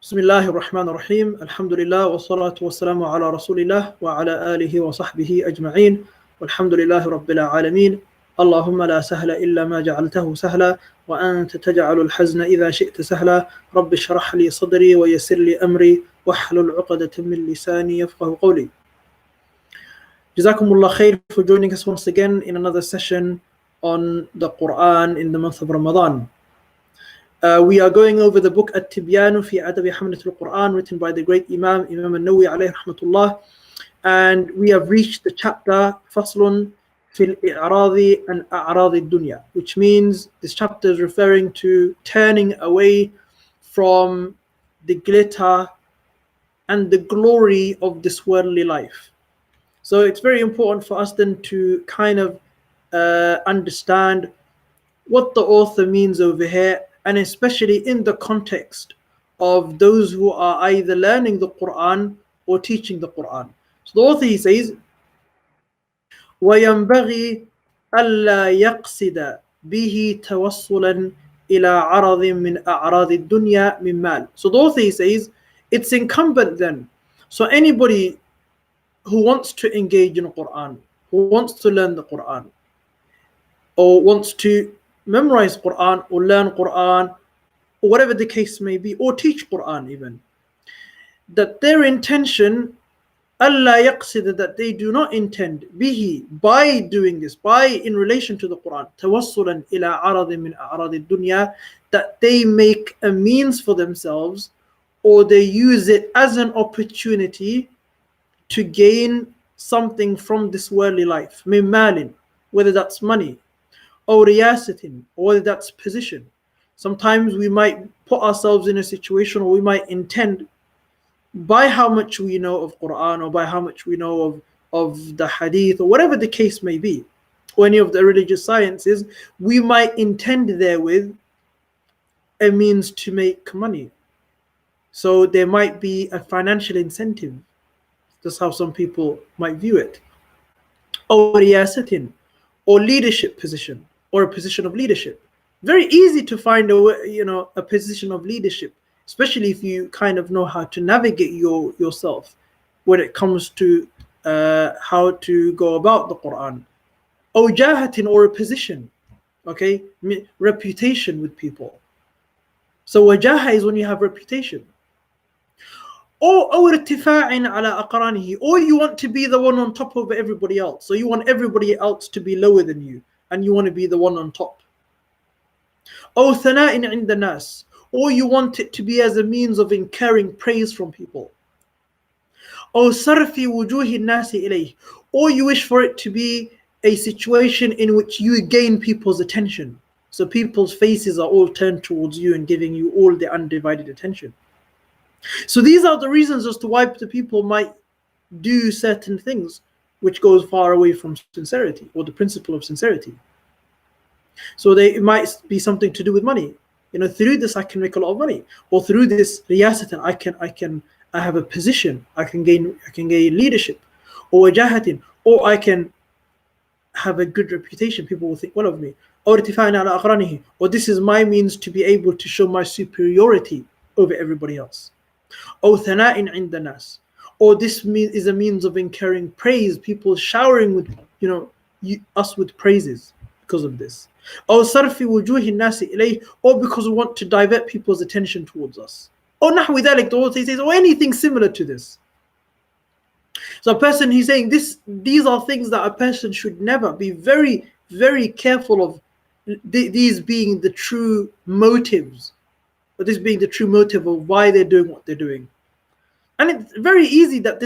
بسم الله الرحمن الرحيم الحمد لله والصلاة والسلام على رسول الله وعلى آله وصحبه أجمعين والحمد لله رب العالمين اللهم لا سهل إلا ما جعلته سهلا وأنت تجعل الحزن إذا شئت سهلا رب اشرح لي صدري ويسر لي أمري واحلل عقدة من لساني يفقه قولي. Jazakumullah khair for joining us once again in another session on the Quran in the month of Ramadan. We are going over the book At-Tibyanu fi Adabi Hamlat al-Quran, written by the great Imam al-Nawawi alayhi rahmatullah, and we have reached the chapter Faslun fil i'radi and a'radi dunya, which means this chapter is referring to turning away from the glitter and the glory of this worldly life. So it's very important for us then to kind of understand what the author means over here, and especially in the context of those who are either learning the Quran or teaching the Quran. So the author, he says, وَيَنْبَغِي أَلَّا يَقْصِدَ بِهِ تَوَصُّلًا إِلَىٰ عَرَضٍ مِنْ أَعْرَاضِ الدُّنْيَا مِنْ مَالٍ. So the author, he says, it's incumbent then. So anybody who wants to engage in the Quran, who wants to learn the Quran, or wants to memorize Quran or learn Quran, or whatever the case may be, or teach Quran even, that their intention, Allah yaqsid, that they do not intend, bihi, by doing this, by in relation to the Quran, tawassulan ila aradin min a'radi dunya, that they make a means for themselves, or they use it as an opportunity to gain something from this worldly life, min malin, whether that's money, or riyasatin, or whether that's position. Sometimes we might put ourselves in a situation, or we might intend, by how much we know of Quran, or by how much we know of the hadith, or whatever the case may be, or any of the religious sciences, we might intend therewith a means to make money. So there might be a financial incentive. That's how some people might view it. Or riyasatin, or leadership position, or a position of leadership. Very easy to find a position of leadership, especially if you kind of know how to navigate yourself when it comes to how to go about the Quran. Or jahatin, or a position, okay, reputation with people. So wajaha is when you have reputation. Or irtifa'in ala aqranihi, or you want to be the one on top of everybody else. So you want everybody else to be lower than you, and you want to be the one on top. Or thana'in inda nas, or you want it to be as a means of incurring praise from people. Or sarfi wujuhi nasi ilayh, or you wish for it to be a situation in which you gain people's attention. So people's faces are all turned towards you and giving you all the undivided attention. So these are the reasons as to why the people might do certain things which goes far away from sincerity, or the principle of sincerity. So it might be something to do with money. Through this I can make a lot of money, or through this riyasatan I have a position, I can gain leadership, or wajahatin, or I can have a good reputation, people will think well of me, or irtifa'in ala aqranihi, or this is my means to be able to show my superiority over everybody else. Or thana'in inda nas, or this is a means of incurring praise, people showering with us with praises because of this. Or sarfi wujuhi nasi ilayh, or because we want to divert people's attention towards us. Or nahwi dhalik, the author says, or anything similar to this. So a person, he's saying these are things that a person should never be very, very careful of, these being the true motives, or this being the true motive of why they're doing what they're doing. And it's very easy that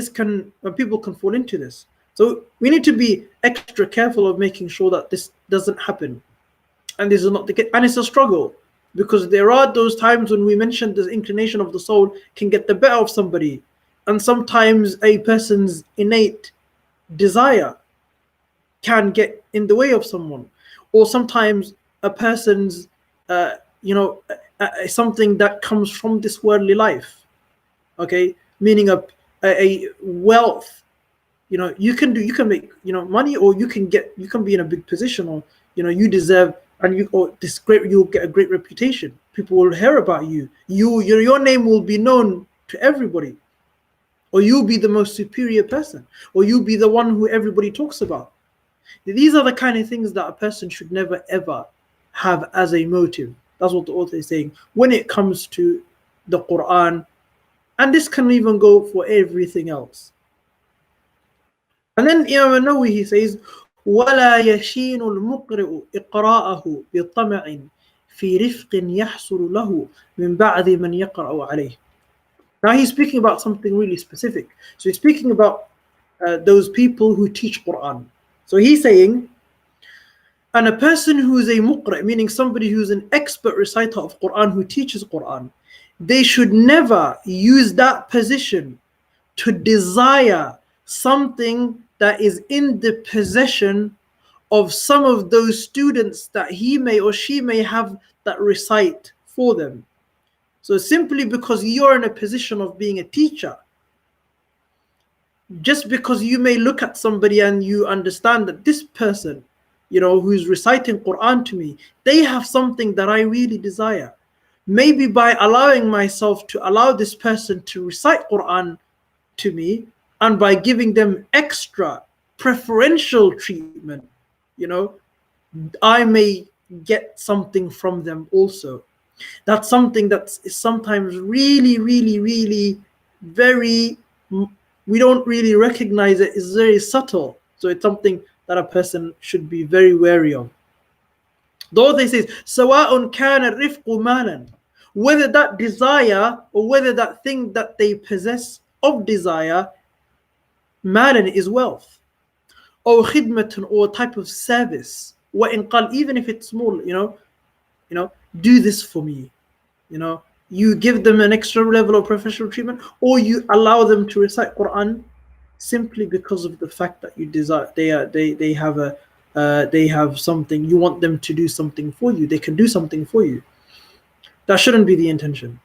people can fall into this. So we need to be extra careful of making sure that this doesn't happen. And this is not the case. And it's a struggle, because there are those times when we mentioned the inclination of the soul can get the better of somebody. And sometimes a person's innate desire can get in the way of someone. Or sometimes a person's, something that comes from this worldly life. Okay, meaning a wealth. You can make money, or you can be in a big position, or you deserve and you'll get a great reputation. People will hear about you. Your name will be known to everybody, or you'll be the most superior person, or you'll be the one who everybody talks about. These are the kind of things that a person should never ever have as a motive. That's what the author is saying when it comes to the Quran, and this can even go for everything else. And then Imam Nawawi, he says, ولا يشين المقرئ إقراءه بطمع في رفق يحصل له من بعد من يقرأ عليه. Now he's speaking about something really specific. So he's speaking about those people who teach Quran. So he's saying, and a person who is a muqri', meaning somebody who's an expert reciter of Quran, who teaches Quran, they should never use that position to desire something that is in the possession of some of those students that he may or she may have that recite for them. So simply because you're in a position of being a teacher, just because you may look at somebody and you understand that this person, who's reciting Quran to me, they have something that I really desire. Maybe by allowing myself to allow this person to recite Quran to me, and by giving them extra preferential treatment, I may get something from them also. That's something that's sometimes really, really, really very, we don't really recognize it. It's very subtle. So it's something that a person should be very wary of. Though they say, سواء كان الرفق مالا, whether that desire or whether that thing that they possess of desire, malan is wealth, or khidmatan, or type of service, وإن قل, even if it's small, do this for me. You give them an extra level of professional treatment, or you allow them to recite Quran simply because of the fact that you desire they have something, you want them to do something for you, they can do something for you. That shouldn't be the intention.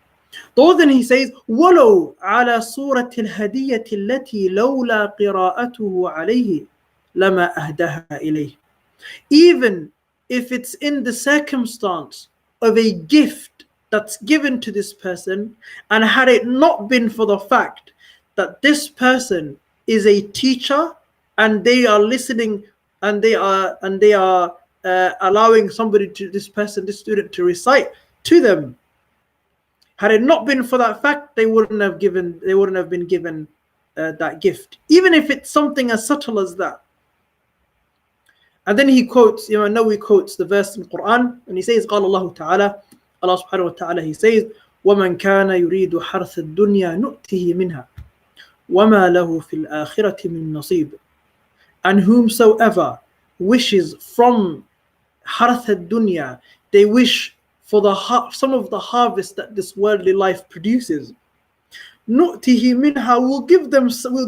Though then he says, وَلَوْ عَلَى صُورَةِ الْهَدِيَّةِ الَّتِي لَوْلَا قِرَاءَتُهُ عَلَيْهِ لَمَا أَهْدَهَا إِلَيْهِ. Even if it's in the circumstance of a gift that's given to this person, and had it not been for the fact that this person is a teacher and they are listening and they are allowing this student to recite to them, had it not been for that fact, they wouldn't have been given that gift, even if it's something as subtle as that. And then he quotes, Nawawi quotes the verse in Quran, and he says, قال الله تعالى, Allah subhanahu wa ta'ala, he says, وَمَنْ كَانَ يُرِيدُ حَرْثَ الدُّنْيَا نُؤْتِهِ مِنْهَا وَمَا لَهُ فِي الْآخِرَةِ مِنْ نَصِيبٍ. And whomsoever wishes from harth ad-dunya, they wish for some of the harvest that this worldly life produces, نُؤْتِهِ مِنْهَا, will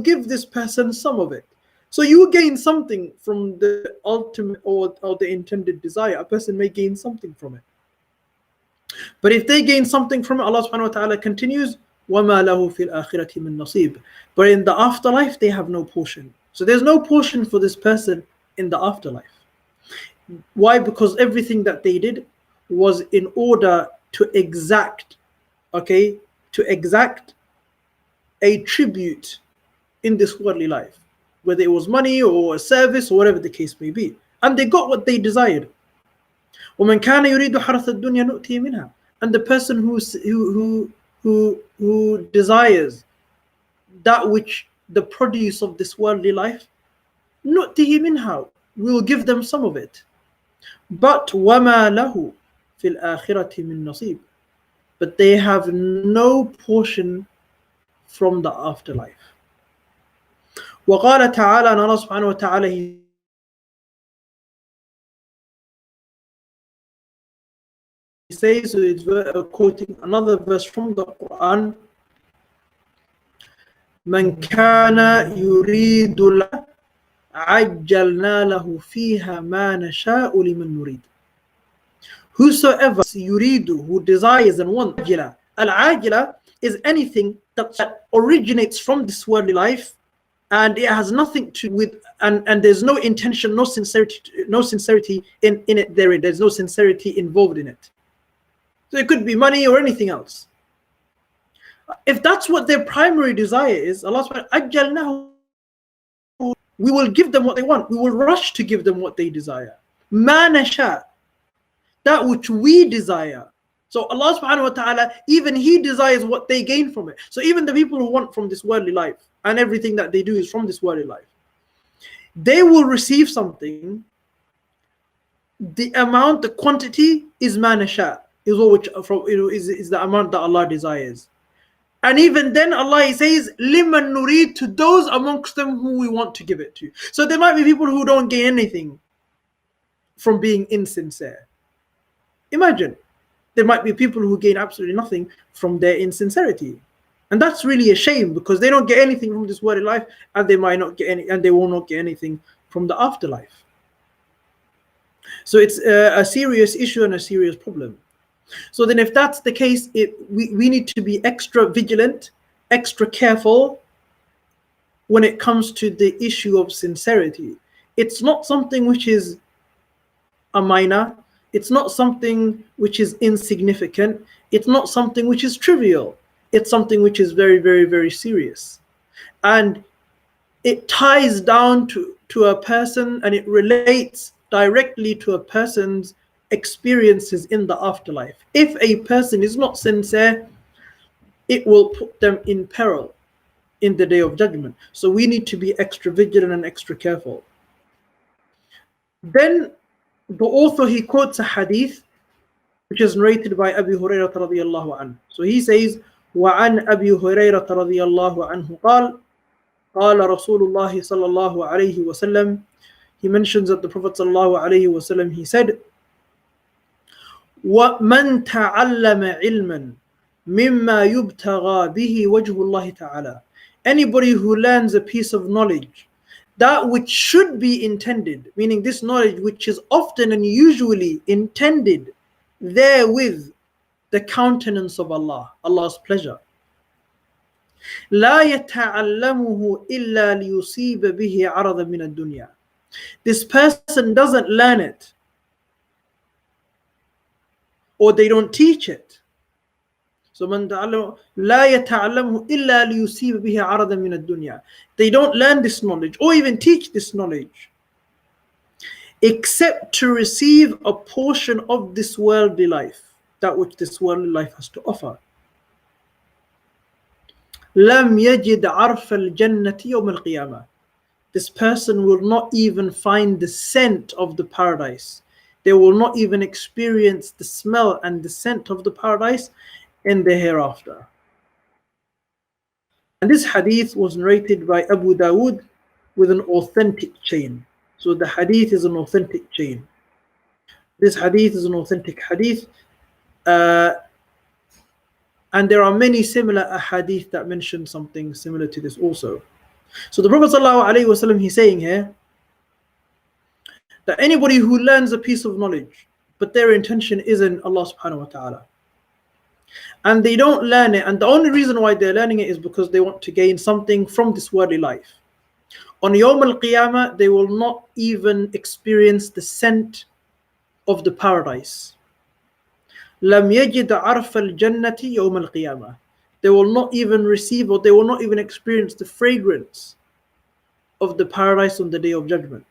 give this person some of it. So you gain something from the ultimate or the intended desire. A person may gain something from it. But if they gain something from it, Allah subhanahu wa ta'ala continues, وَمَا لَهُ فِي الْآخِرَةِ مِن نَصِيبٍ. But in the afterlife, they have no portion. So there's no portion for this person in the afterlife. Why? Because everything that they did was in order to exact a tribute in this worldly life, whether it was money or a service or whatever the case may be. And they got what they desired. وَمَنْ كَانَ يُرِيدُ حَرْثَ الدُّنْيَا نُؤْتِهِ مِنْهَا. And the person who desires that which the produce of this worldly life, نُؤْتِهِ مِنْهَا, we will give them some of it. But وَمَا لَهُ فِي الْآخِرَةِ مِن نَصِيبٍ. But they have no portion from the afterlife. وقال تعالى, and Allah subhanahu wa ta'ala, he says, so it's quoting another verse from the Quran, من كان يريد له عجلنا له فيها ما نشاء لمن نريد. Whosoever yuridu, who desires and wants, al-ajila is anything that originates from this worldly life, and it has nothing to with and there's no intention, no sincerity in it therein. There's no sincerity involved in it. So it could be money or anything else. If that's what their primary desire is, Allah subhanahu wa ta'ala, we will give them what they want. We will rush to give them what they desire. Ma nasha, that which we desire. So Allah subhanahu wa ta'ala, even He desires what they gain from it. So even the people who want from this worldly life, and everything that they do is from this worldly life, they will receive something. The amount, the quantity is ma nasha, is what which from is the amount that Allah desires. And even then Allah says, liman nurid, to those amongst them who we want to give it to. So there might be people who don't gain anything from being insincere. Imagine, there might be people who gain absolutely nothing from their insincerity. And that's really a shame, because they don't get anything from this worldly life, and they might not get any, and they will not get anything from the afterlife. So it's a serious issue and a serious problem. So then if that's the case, we need to be extra vigilant, extra careful when it comes to the issue of sincerity. It's not something which is a minor. It's not something which is insignificant. It's not something which is trivial. It's something which is very, very, very serious. And it ties down to a person, and it relates directly to a person's experiences in the afterlife. If a person is not sincere, it will put them in peril in the day of judgment. So we need to be extra vigilant and extra careful. Then the author, he quotes a hadith which is narrated by Abu Hurairah radiyallahu anhu. So he says, وعن أبي هريرة رضي الله عنه قال قال رسول الله صلى الله عليه وسلم. He mentions that the Prophet sallallahu alaihi wasallam, he said, وَمَنْ تَعَلَّمَ عِلْمًا مِمَّا يُبْتَغَى بِهِ وَجْهُ اللَّهِ تَعَالَى. Anybody who learns a piece of knowledge, that which should be intended, meaning this knowledge which is often and usually intended therewith the countenance of Allah, Allah's pleasure. لَا يَتَعَلَّمُهُ إِلَّا لِيُصِيبَ بِهِ عَرَضًا مِنَ الدُّنْيَا. This person doesn't learn it, or they don't teach it. So من تعلم لا يتعلمه إلا ليصيب به عرضا من الدنيا. They don't learn this knowledge or even teach this knowledge except to receive a portion of this worldly life, that which this worldly life has to offer. لم يجد عرف الجنة يوم القيامة. This person will not even find the scent of the paradise. They will not even experience the smell and the scent of the paradise in the hereafter. And this hadith was narrated by Abu Dawood with an authentic chain. So the hadith is an authentic chain. This hadith is an authentic hadith. And there are many similar hadith that mention something similar to this also. So the Prophet ﷺ, he's saying here that anybody who learns a piece of knowledge, but their intention isn't Allah subhanahu wa ta'ala, and they don't learn it, and the only reason why they're learning it is because they want to gain something from this worldly life, on Yawm al-Qiyamah, they will not even experience the scent of the paradise. لَمْ يَجِدْ عَرْفَ الْجَنَّةِ يَوْمَ الْقِيَامَةِ. They will not even receive, or they will not even experience the fragrance of the paradise on the day of judgment.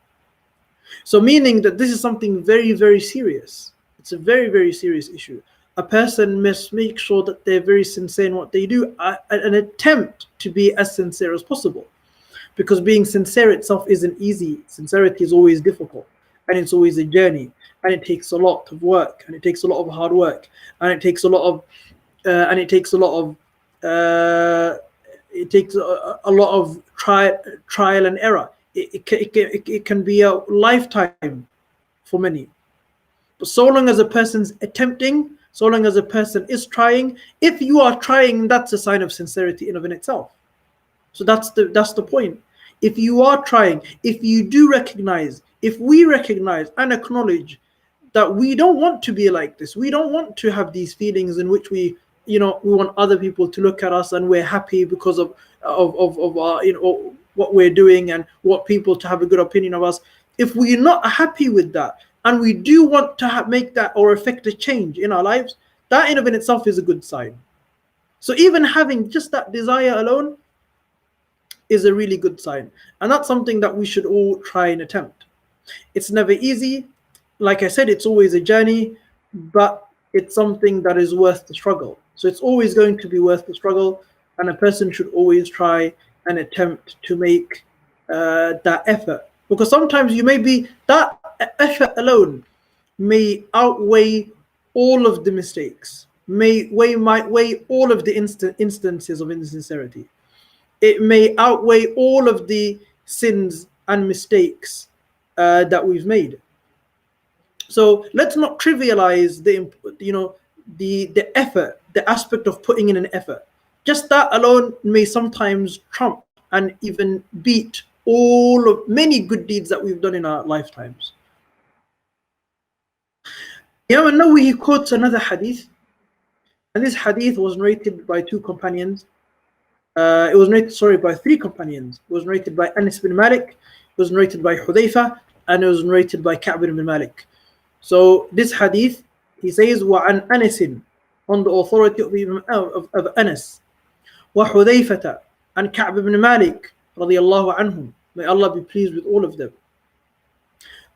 So meaning that this is something very, very serious. It's a very, very serious issue. A person must make sure that they're very sincere in what they do, an attempt to be as sincere as possible. Because being sincere itself isn't easy. Sincerity is always difficult, and it's always a journey, and it takes a lot of work, and it takes a lot of hard work, and it takes a lot of trial and error. It can be a lifetime for many. But so long as a person's attempting, so long as a person is trying, if you are trying, that's a sign of sincerity in of itself. So that's the point. If you are trying, if you do recognize, if we recognize and acknowledge that we don't want to be like this, we don't want to have these feelings in which we want other people to look at us and we're happy because of our, what we're doing and what people to have a good opinion of us. If we're not happy with that and we do want to make that or affect a change in our lives, that in of itself is a good sign. So even having just that desire alone is a really good sign, and that's something that we should all try and attempt. It's never easy. Like I said, it's always a journey, but it's something that is worth the struggle. So it's always going to be worth the struggle, and a person should always try and attempt to make that effort. Because sometimes you may be, that effort alone may outweigh all of the mistakes, might weigh all of the instances of insincerity. It may outweigh all of the sins and mistakes that we've made. So let's not trivialize the effort, the aspect of putting in an effort. Just that alone may sometimes trump and even beat all of many good deeds that we've done in our lifetimes. Imam Nawawi, he quotes another hadith, and this hadith was narrated by two companions. It was narrated, by three companions. It was narrated by Anas bin Malik, it was narrated by Hudayfa, and it was narrated by Ka'b bin Malik. So this hadith, he says, وَعَنْ أَنَسٍ, on the authority of Anas, وَحُذَيْفَةَ, and Ka'b bin Malik, radiyallahu anhum, may Allah be pleased with all of them.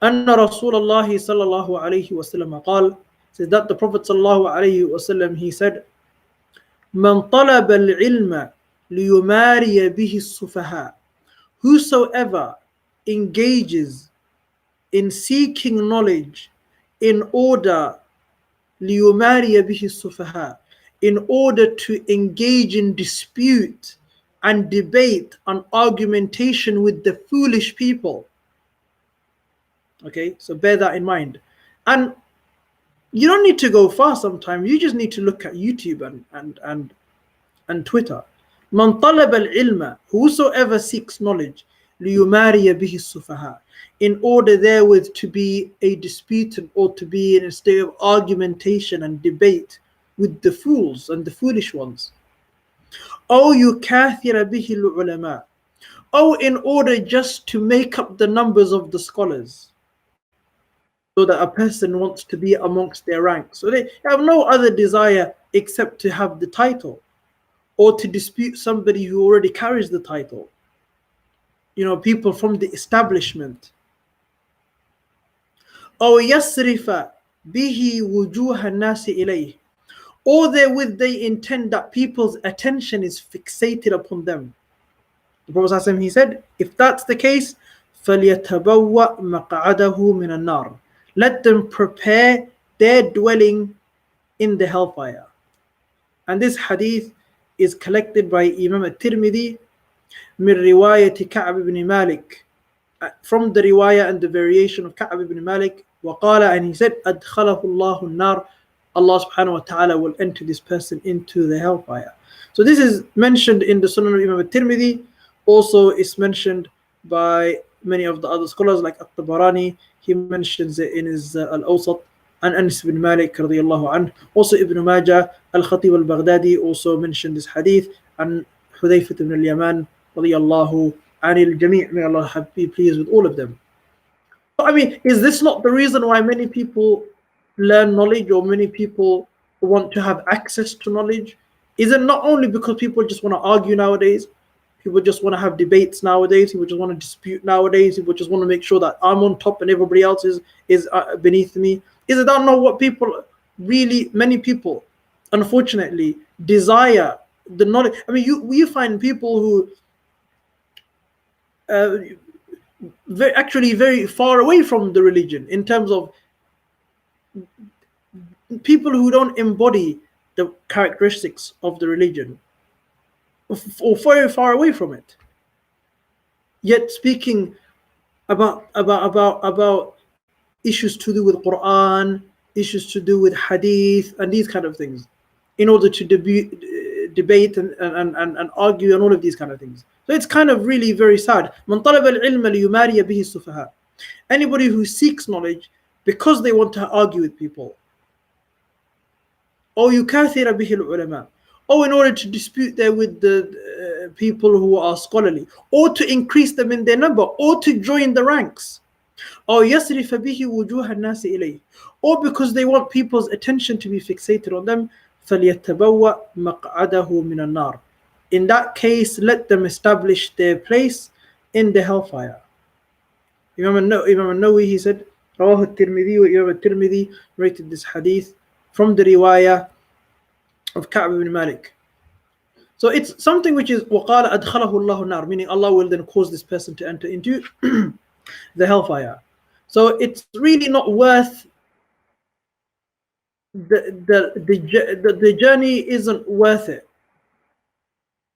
أن رسول الله صلى الله عليه وسلم قال, says that the Prophet صلى الله عليه وسلم, he said, من طلب العلم ليماري به السفهاء, whosoever engages in seeking knowledge in order ليماري به السفهاء, in order to engage in dispute and debate and argumentation with the foolish people. Okay, so bear that in mind. And you don't need to go far sometimes. You just need to look at YouTube and Twitter. Man talab al-ilma, whosoever seeks knowledge, liyumariya bihi sufaha, in order therewith to be a disputant or to be in a state of argumentation and debate with the fools and the foolish ones. Aw yukathira bihi al-ulama, or in order just to make up the numbers of the scholars, so that a person wants to be amongst their ranks. So they have no other desire except to have the title or to dispute somebody who already carries the title. People from the establishment. أو يصرف به وجوه الناس إليه, or therewith they intend that people's attention is fixated upon them. The Prophet ﷺ, he said, if that's the case, فَلْيَتَبَوَّأْ مَقْعَدَهُ مِنَ النَّارِ, let them prepare their dwelling in the hellfire. And this hadith is collected by Imam al-Tirmidhi min riwayat Ka'b ibn Malik, from the riwayah and the variation of Ka'b ibn Malik. وقال, and he said, أدخله الله النار, Allah subhanahu wa ta'ala will enter this person into the hellfire. So this is mentioned in the Sunan of Imam al-Tirmidhi. Also it's mentioned by many of the other scholars like At-Tabarani. He mentions it in his Al-Awsat, and Anas bin Malik radiyallahu anhu. Also Ibn Majah, Al-Khatib al-Baghdadi also mentioned this hadith, and Hudayfa ibn al-Yaman radiyallahu anil jami', may Allah be pleased with all of them. I mean, is this not the reason why many people learn knowledge, or many people want to have access to knowledge? Is it not only because people just want to argue nowadays? People just want to have debates nowadays. People just want to dispute nowadays. People just want to make sure that I'm on top and everybody else is beneath me. Is it that not what people really, many people, unfortunately, desire the knowledge? I mean, you find people who actually very far away from the religion, in terms of people who don't embody the characteristics of the religion, or very far away from it, yet speaking about issues to do with Quran, issues to do with Hadith, and these kind of things, in order to debate and argue and all of these kind of things. So it's kind of really very sad. من طلب العلم ليماري به السفهاء, anybody who seeks knowledge because they want to argue with people. أو يكاثر به العلماء, or in order to dispute there with the people who are scholarly, or to increase them in their number, or to join the ranks. أو يصرف به وجوه الناس إليه, or because they want people's attention to be fixated on them. فليتبوأ مقعده من النار. In that case, let them establish their place in the hellfire. Imam al-Nawawi, he said, رواه الترمذي, Imam al-Tirmidhi rated this hadith from the riwayah of Ka'b ibn Malik. So it's something which is وقال أدخله الله النار, meaning Allah will then cause this person to enter into the hellfire. So it's really not worth the journey isn't worth it.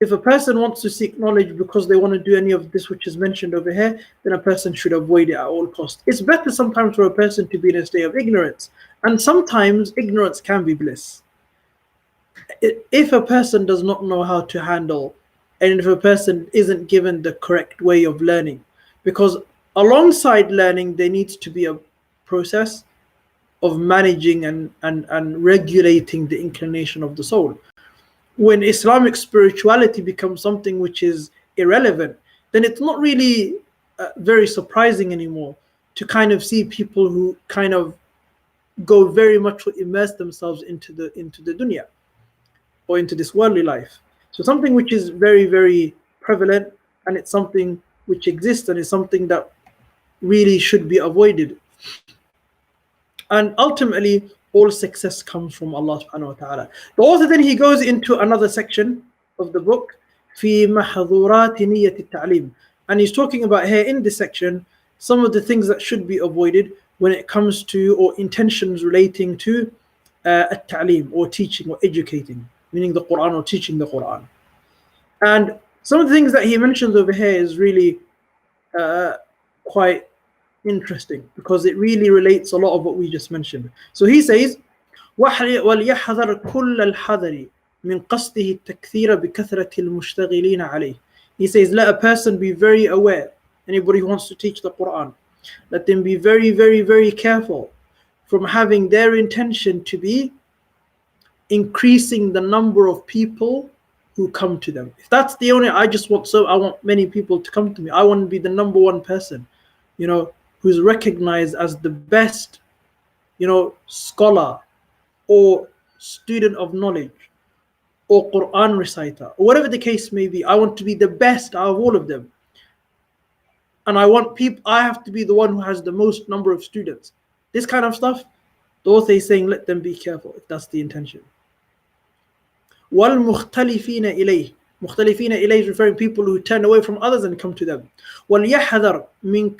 If a person wants to seek knowledge because they want to do any of this which is mentioned over here, then a person should avoid it at all costs. It's better sometimes for a person to be in a state of ignorance, and sometimes ignorance can be bliss. If a person does not know how to handle, and if a person isn't given the correct way of learning, because alongside learning there needs to be a process of managing and regulating the inclination of the soul. When Islamic spirituality becomes something which is irrelevant, then it's not really very surprising anymore to kind of see people who kind of go very much to immerse themselves into the dunya, or into this worldly life. So something which is very, very prevalent, and it's something which exists, and it's something that really should be avoided. And ultimately, all success comes from Allah subhanahu wa ta'ala. The author then he goes into another section of the book, في محظورات نية التعليم. And he's talking about here in this section some of the things that should be avoided when it comes to, or intentions relating to at-ta'lim, or teaching or educating, meaning the Quran or teaching the Quran. And some of the things that he mentions over here is really quite interesting, because it really relates a lot of what we just mentioned. So he says, وَلْيَحْذَرْ كُلَّ الْحَذَرِ مِنْ قَصْدِهِ التَّكْثِيرَ بِكَثْرَةِ الْمُشْتَغِلِينَ عَلَيْهِ. He says, let a person be very aware, anybody who wants to teach the Quran, let them be very, very, very careful from having their intention to be increasing the number of people who come to them. If that's the only, I want many people to come to me. I want to be the number one person, who's recognized as the best, scholar or student of knowledge or Quran reciter, or whatever the case may be. I want to be the best out of all of them. And I have to be the one who has the most number of students. This kind of stuff, the author is saying, let them be careful if that's the intention. وَالْمُخْتَلِفِينَ إِلَيْهِ. مُخْتَلِفِينَ إِلَيْهِ is referring to people who turn away from others and come to them. وَلْيَحْذَرْ مِنْ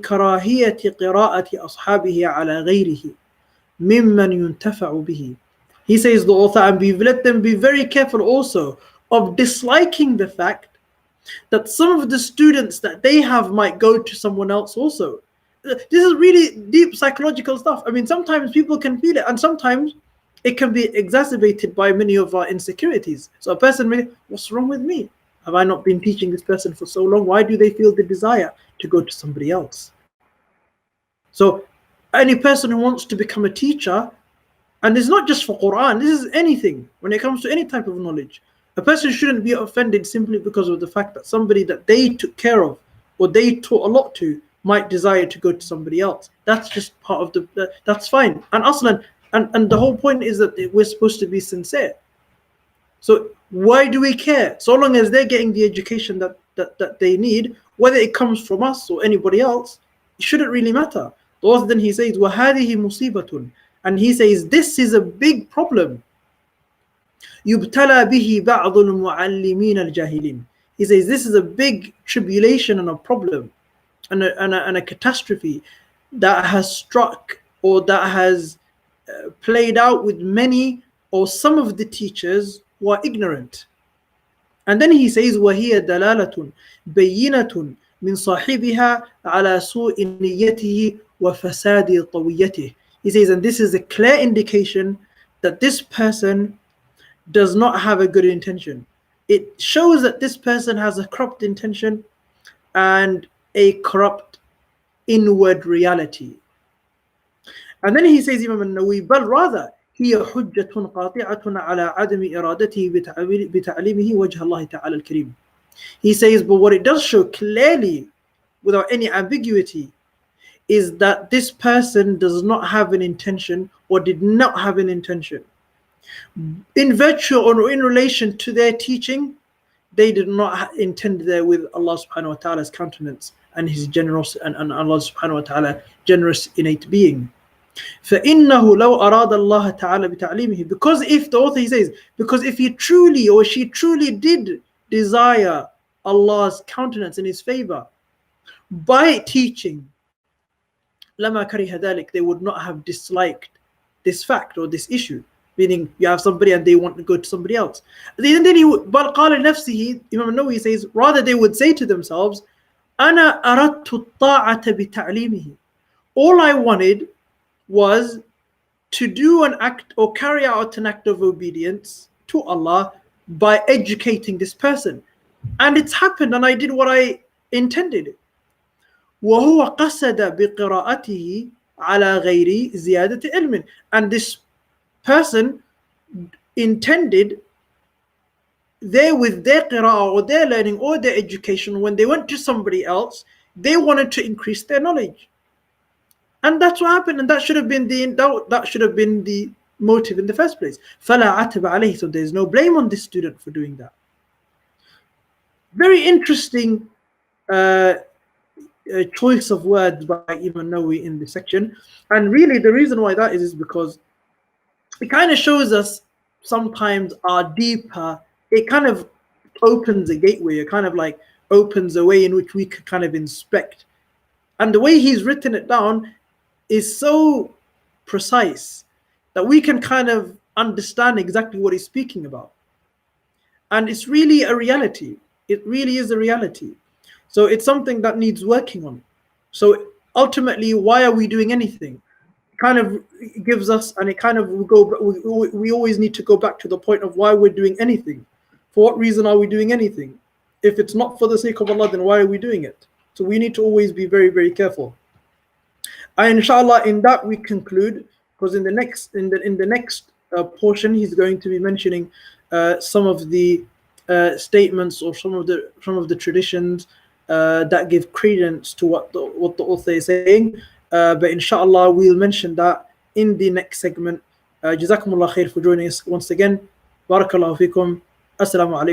كَرَاهِيَةِ قِرَاءَةِ أَصْحَابِهِ عَلَى غَيْرِهِ مِمَّنْ يُنْتَفَعُ بِهِ. He says, the author, and let them be very careful also of disliking the fact that some of the students that they have might go to someone else also. This is really deep psychological stuff. I mean, sometimes people can feel it, and sometimes it can be exacerbated by many of our insecurities. So a person may, what's wrong with me? Have I not been teaching this person for so long? Why do they feel the desire to go to somebody else? So any person who wants to become a teacher, and it's not just for Quran, this is anything, when it comes to any type of knowledge, a person shouldn't be offended simply because of the fact that somebody that they took care of or they taught a lot to might desire to go to somebody else. That's just part of that's fine. And aslan, and the whole point is that we're supposed to be sincere. So why do we care? So long as they're getting the education that they need, whether it comes from us or anybody else, it shouldn't really matter. The author then he says, وَهَذِهِ مُصِيبَةٌ. And he says, this is a big problem. يُبْتَلَى بِهِ بَعْضُ الْمُعَلِّمِينَ الْجَاهِلِينَ. He says, this is a big tribulation and a problem and a catastrophe that has struck, or that has played out with many or some of the teachers who are ignorant. And then he says, وَهِيَ دَلَالَةٌ بَيِّنَةٌ مِنْ صَاحِبِهَا عَلَى سُوءِ نِيَّتِهِ وَفَسَادِ طَوِيَّتِهِ. He says, and this is a clear indication that this person does not have a good intention. It shows that this person has a corrupt intention and a corrupt inward reality. And then he says, Imam al-Nawawi, but rather, هي حجة قاطعة على عدم إرادته بتعليمه وجه الله تعالى الكريم. He says, but what it does show clearly, without any ambiguity, is that this person does not have an intention or did not have an intention. In virtue or in relation to their teaching, they did not intend there with Allah subhanahu wa ta'ala's countenance and his generous and Allah subhanahu wa ta'ala generous innate being. فإنه لو أراد الله تعالى بتعليمه, because if the author, he says, because if he truly or she truly did desire Allah's countenance in his favor by teaching, لما كره ذلك, they would not have disliked this fact or this issue. Meaning you have somebody and they want to go to somebody else. Then he would, بل قال لنفسه, Imam Nawawi says, rather they would say to themselves, أنا أردت الطاعة بتعليمه. All I wanted was to do an act or carry out an act of obedience to Allah by educating this person. And it's happened and I did what I intended. وهو قصد بقراءته على غير زيادة علم. And this person intended there with their qira'ah or their learning or their education, when they went to somebody else, they wanted to increase their knowledge. And that's what happened, and that should have been the motive in the first place. فَلَا عَتَبَ عَلَيْهِ. So there's no blame on this student for doing that. Very interesting choice of words by Imam Nawawi in this section. And really the reason why that is because it kind of shows us sometimes our deeper, it kind of opens a gateway, it kind of like opens a way in which we could kind of inspect. And the way he's written it down is so precise that we can kind of understand exactly what he's speaking about. And it's really a reality. It really is a reality. So it's something that needs working on. So ultimately, why are we doing anything? It kind of gives us, and it kind of we always need to go back to the point of why we're doing anything. For what reason are we doing anything? If it's not for the sake of Allah, then why are we doing it? So we need to always be very, very careful. And inshallah, in that we conclude, because in the next portion, he's going to be mentioning some of the statements or some of the traditions that give credence to what the author is saying. But inshallah, we'll mention that in the next segment. Jazakumullah khair for joining us once again. Barakallahu fikum. Assalamu alaikum.